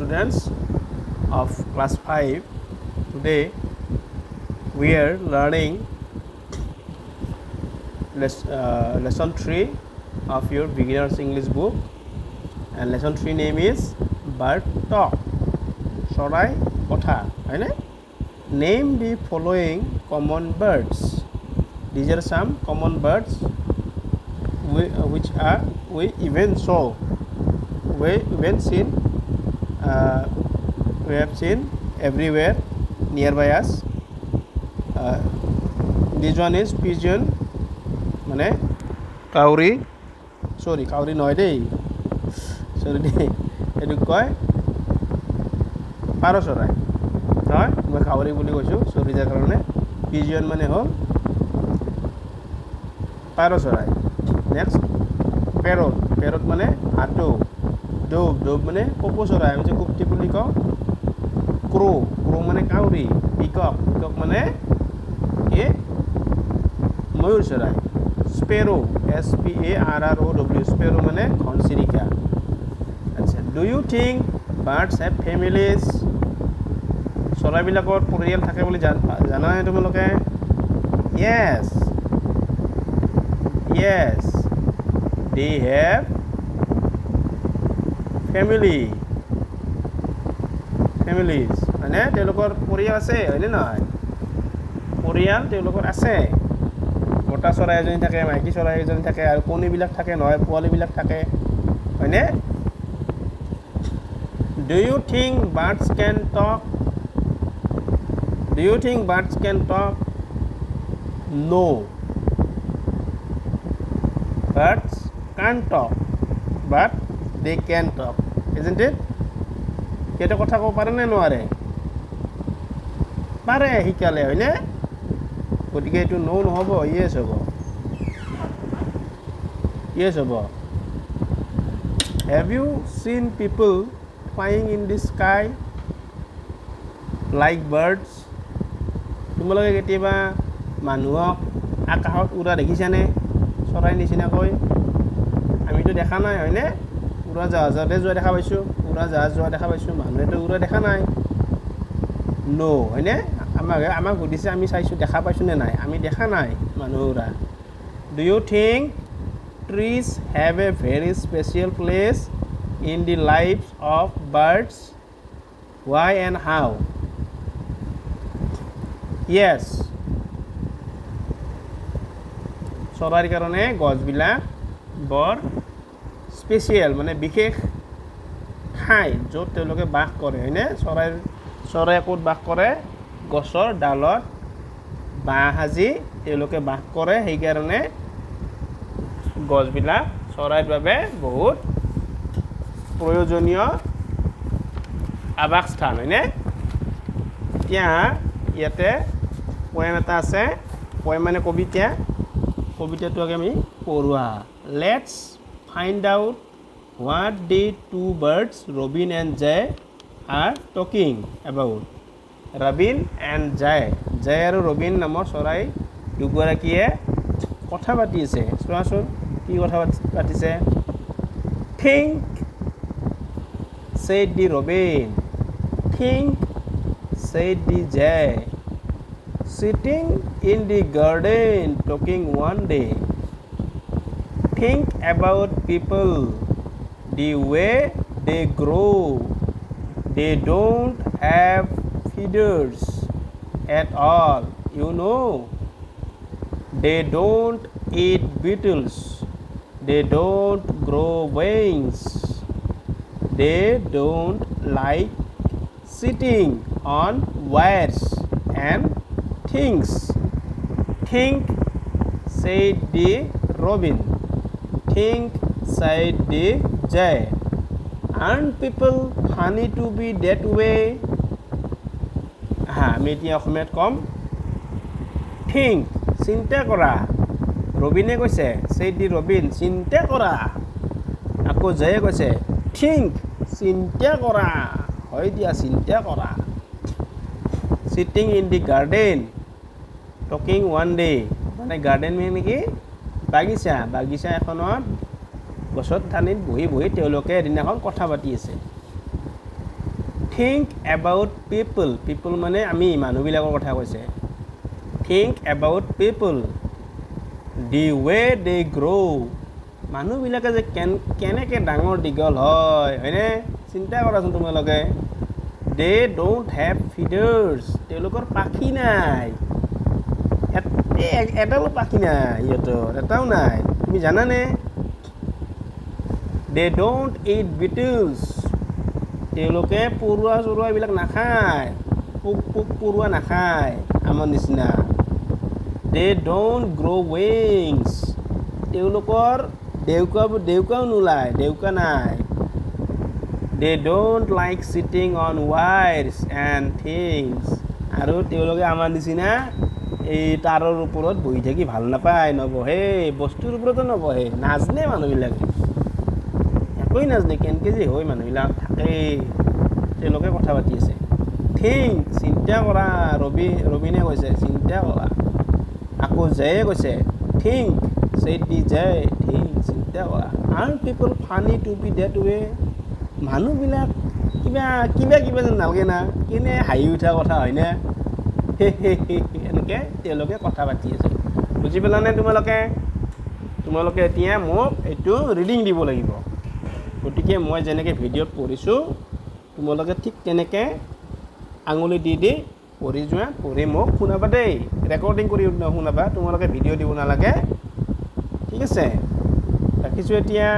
students of class 5. Today we are learning lesson 3 of your beginners English book, and lesson 3 name is bird talk. Sorai kotha, right? Name the following common birds. These are some common birds which we even saw. We have seen everywhere nearby us. This one is pigeon, mane kauri. Sorry, kauri noy dey. Sorry dey. Edu koi paro sorai. Noy, moi kauri boli koisu. Sorry jar karone. Pigeon mane hol paro sorai. Next, parrot. Parrot mane hato. Dove mane popo sorai. Ami je kupti boli ko. Crow. Crow mane kauri. Peacock. Peacock mane mayur sorai. Sparrow. SPARROW. Sparrow mane khonsirika. Do you think birds have families? Sorai bilakor porial thake boli jana hai tumaloke? Yes. They have families. Mane telokor porial ase hoine noy? Porial telokor ase. Mota sorai ejoni thake, maiki sorai ejoni thake, aru koni bilak thake noy, poali bilak thake hoine? Do you think birds can talk? No. Birds can't talk, but they can talk, isn't it? Keta kotha ko pare ne noare? Pare hikale hoine? Gotike etu no nohobo, yes hobo. Have you seen people flying in the sky like birds? Tumaloke ketiba manuhok akahot ura dekhishane sorai nichina koi? Ami to dekha nai hoine? Ura jahajate joa dekha paisu, manuhe to ura dekha nai. No, hoine? Amak hudise ami saisu dekha paisu ne nai? Ami dekha nai manuhe ura. Do you think trees have a very special place in the lives of birds? Why and how? Yes. Sorai karone goj bilak bor special mane bikhesh thai jot teloke baস কৰে হয়নে sorai kot baস কৰে গছৰ ডালত বাহ হাজি teloke baস কৰে সেই কাৰণে গছ বিলাক চৰাইৰ বাবে বহুত প্ৰয়োজনীয় আবাসস্থান হয়নে এতিয়া ইয়াতে poem এটা আছে poem মানে কবিতা কবিতাটো আগে আমি পঢ়ুৱা let's find out what the two birds Robin and Jay are talking about. Robin and Jay আৰু Robin নামৰ চৰাই দুগৰাকীয়ে কথা পাতি আছে চোৱাচোন কি কথা পাতিছে think said the Robin, think said the Jay, sitting in the garden talking one day. Think about people, the way they grow. They don't have feathers at all, you know. They don't eat beetles. They don't grow wings. They don't like sitting on wires and things. Think said the Robin. Think said the Jay. Aren't people funny to be that way? আমি এতিয়া অসমীয়াত কম think চিন্তা কৰা ৰবিনে কৈছে said the Robin চিন্তা কৰা আকৌ জয়ে কৈছে think চিন্তা কৰা হয় দিয়া চিন্তা কৰা sitting in the garden talking one day মানে গাৰ্ডেন মানে কি বাগিচা এখনত গছত ধানিত বহি তেওঁলোকে এদিনাখন কথা পাতি আছে Think about people. People মানে আমি মানুহবিলাকৰ কথা কৈছে. Think about people. The way they grow. মানুহবিলাকে যে কেনেকৈ ডাঙৰ দীঘল হয় হয়নে চিন্তা কৰাচোন তোমালোকে. They don't have feathers. তেওঁলোকৰ পাখি নাই. এটাও পাখি নাই সিহঁতৰ এটাও নাই. তুমি জানানে? They don't eat beetles. তেওঁলোকে পৰুৱা চৰুৱা এইবিলাক নাখায়. পোক পৰুৱা নাখায় আমাৰ নিচিনা. They don't grow wings. তেওঁলোকৰ ডেউকাও নোলায় ডেউকা নাই. They don't like sitting on wires and things. আৰু তেওঁলোকে আমাৰ নিচিনা এই তাৰৰ ওপৰত বহি থাকি ভাল নাপায় নবহে বস্তুৰ ওপৰতো নবহে নাজনে মানুহবিলাকে একোৱেই নাজনে কেনেকৈ যে হয় মানুহবিলাক থাকে তেওঁলোকে কথা পাতি আছে. থিংক চিন্তা কৰা ৰবিনে কৈছে চিন্তা কৰা. আকৌ জয়ে কৈছে think said the Joy think চিন্তা কৰা. আৰ people funny to be that way. মানুহবিলাক কিবা যেন নালাগে না কেনে হাঁহি উঠা কথা হয়নে এনেকৈ তেওঁলোকে কথা পাতি আছে. বুজি পেলানে তোমালোকে এতিয়া মোক এইটো ৰিডিং দিব লাগিব. গতিকে মই যেনেকৈ ভিডিঅ'ত পঢ়িছোঁ তোমালোকে ঠিক তেনেকৈ আঙুলি দি পঢ়ি যোৱা পঢ়ি মোক শুনাবা দেই. ৰেকৰ্ডিং কৰি শুনাবা তোমালোকে ভিডিঅ' দিব নালাগে ঠিক আছে. ৰাখিছোঁ এতিয়া.